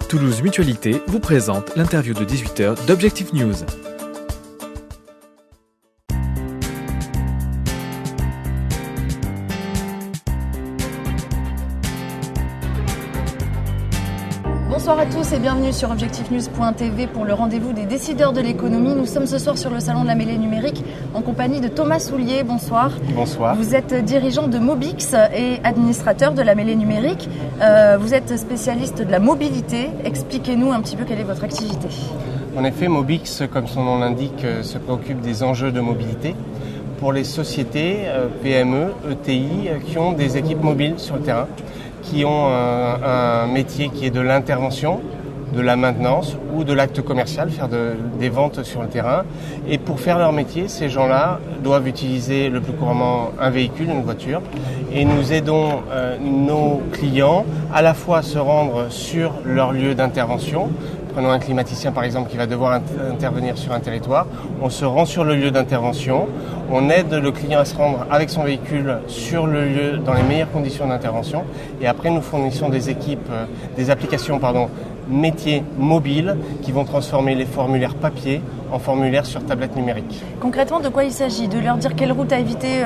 Toulouse Mutualité vous présente l'interview de 18h d'Objectif News. Bonsoir à tous et bienvenue sur objectifnews.tv pour le rendez-vous des décideurs de l'économie. Nous sommes ce soir sur le salon de la mêlée numérique en compagnie de Thomas Soulier. Bonsoir. Bonsoir. Vous êtes dirigeant de Mobix et administrateur de la mêlée numérique. Vous êtes spécialiste de la mobilité. Expliquez-nous un petit peu quelle est votre activité. En effet, Mobix, comme son nom l'indique, se préoccupe des enjeux de mobilité pour les sociétés, PME, ETI, qui ont des équipes mobiles sur le terrain, qui ont un métier qui est de l'intervention, de la maintenance ou de l'acte commercial, faire des ventes sur le terrain. Et pour faire leur métier, ces gens-là doivent utiliser le plus couramment un véhicule, une voiture. Et nous aidons nos clients à la fois à se rendre sur leur lieu d'intervention. Prenons un climaticien par exemple qui va devoir intervenir sur un territoire. On se rend sur le lieu d'intervention. On aide le client à se rendre avec son véhicule sur le lieu dans les meilleures conditions d'intervention. Et après, nous fournissons des applications métiers mobiles qui vont transformer les formulaires papier en formulaires sur tablette numérique. Concrètement, de quoi il s'agit ? De leur dire quelle route à éviter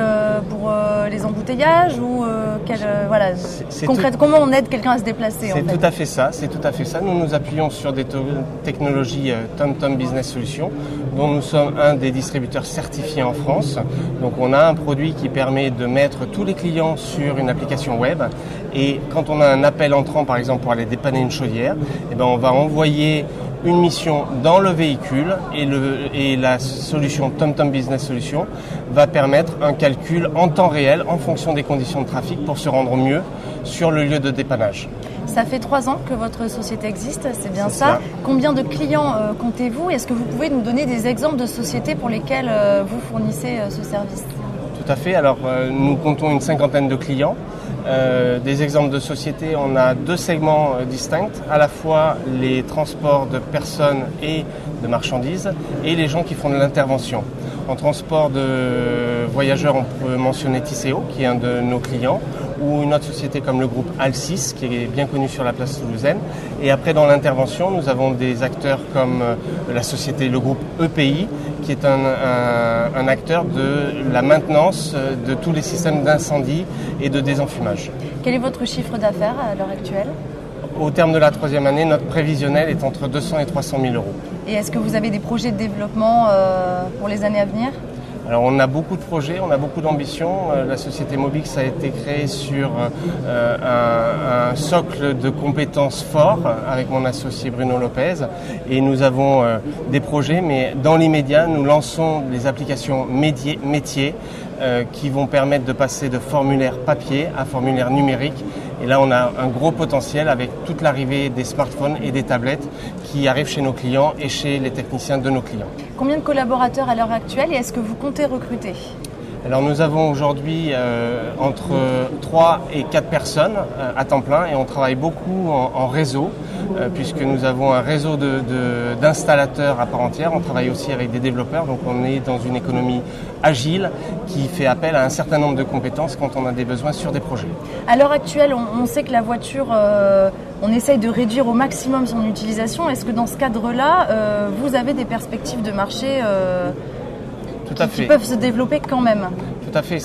pour les embouteillages ou comment on aide quelqu'un à se déplacer ? C'est tout à fait ça. Nous nous appuyons sur des technologies TomTom Business Solutions, dont nous sommes un des distributeurs certifiés en France. Donc on a un produit qui permet de mettre tous les clients sur une application web. Et quand on a un appel entrant, par exemple, pour aller dépanner une chaudière, on va envoyer une mission dans le véhicule et la solution TomTom Business Solutions va permettre un calcul en temps réel en fonction des conditions de trafic pour se rendre au mieux sur le lieu de dépannage. Ça fait 3 ans que votre société existe, c'est bien ça. Combien de clients comptez-vous ? Est-ce que vous pouvez nous donner des exemples de sociétés pour lesquelles vous fournissez ce service ? Tout à fait. Alors, nous comptons une 50aine de clients. Des exemples de sociétés, on a 2 segments distincts, à la fois les transports de personnes et de marchandises et les gens qui font de l'intervention. En transport de voyageurs, on peut mentionner Tisséo, qui est un de nos clients, ou une autre société comme le groupe Alsis, qui est bien connu sur la place toulousaine. Et après, dans l'intervention, nous avons des acteurs comme le groupe EPI, qui est un acteur de la maintenance de tous les systèmes d'incendie et de désenfumage. Quel est votre chiffre d'affaires à l'heure actuelle ? Au terme de la 3e année, notre prévisionnel est entre 200 et 300 000 euros. Et est-ce que vous avez des projets de développement pour les années à venir ? Alors on a beaucoup de projets, on a beaucoup d'ambitions. La société Mobix a été créée sur un socle de compétences fort avec mon associé Bruno Lopez. Et nous avons des projets, mais dans l'immédiat, nous lançons des applications métiers qui vont permettre de passer de formulaire papier à formulaire numérique. Et là, on a un gros potentiel avec toute l'arrivée des smartphones et des tablettes qui arrivent chez nos clients et chez les techniciens de nos clients. Combien de collaborateurs à l'heure actuelle et est-ce que vous comptez recruter ? Alors nous avons aujourd'hui entre 3 et 4 personnes à temps plein et on travaille beaucoup en réseau puisque nous avons un réseau d'installateurs à part entière. On travaille aussi avec des développeurs, donc on est dans une économie agile qui fait appel à un certain nombre de compétences quand on a des besoins sur des projets. À l'heure actuelle, on sait que la voiture, on essaye de réduire au maximum son utilisation. Est-ce que dans ce cadre-là, vous avez des perspectives de marché qui peuvent se développer quand même? Tout à fait.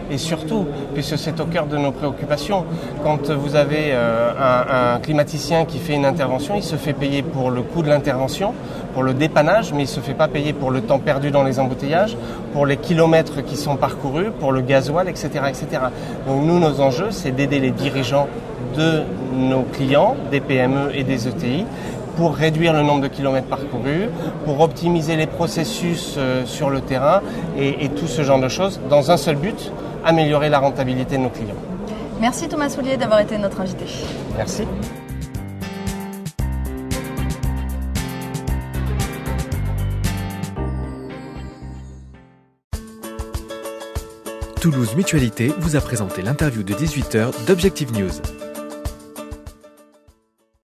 Et surtout, puisque c'est au cœur de nos préoccupations, quand vous avez un climaticien qui fait une intervention, il se fait payer pour le coût de l'intervention, pour le dépannage, mais il ne se fait pas payer pour le temps perdu dans les embouteillages, pour les kilomètres qui sont parcourus, pour le gasoil, etc. etc. Donc nous, nos enjeux, c'est d'aider les dirigeants de nos clients, des PME et des ETI, pour réduire le nombre de kilomètres parcourus, pour optimiser les processus sur le terrain et tout ce genre de choses, dans un seul but, améliorer la rentabilité de nos clients. Merci Thomas Soulier d'avoir été notre invité. Merci. Toulouse Mutualité vous a présenté l'interview de 18h d'Objectif News.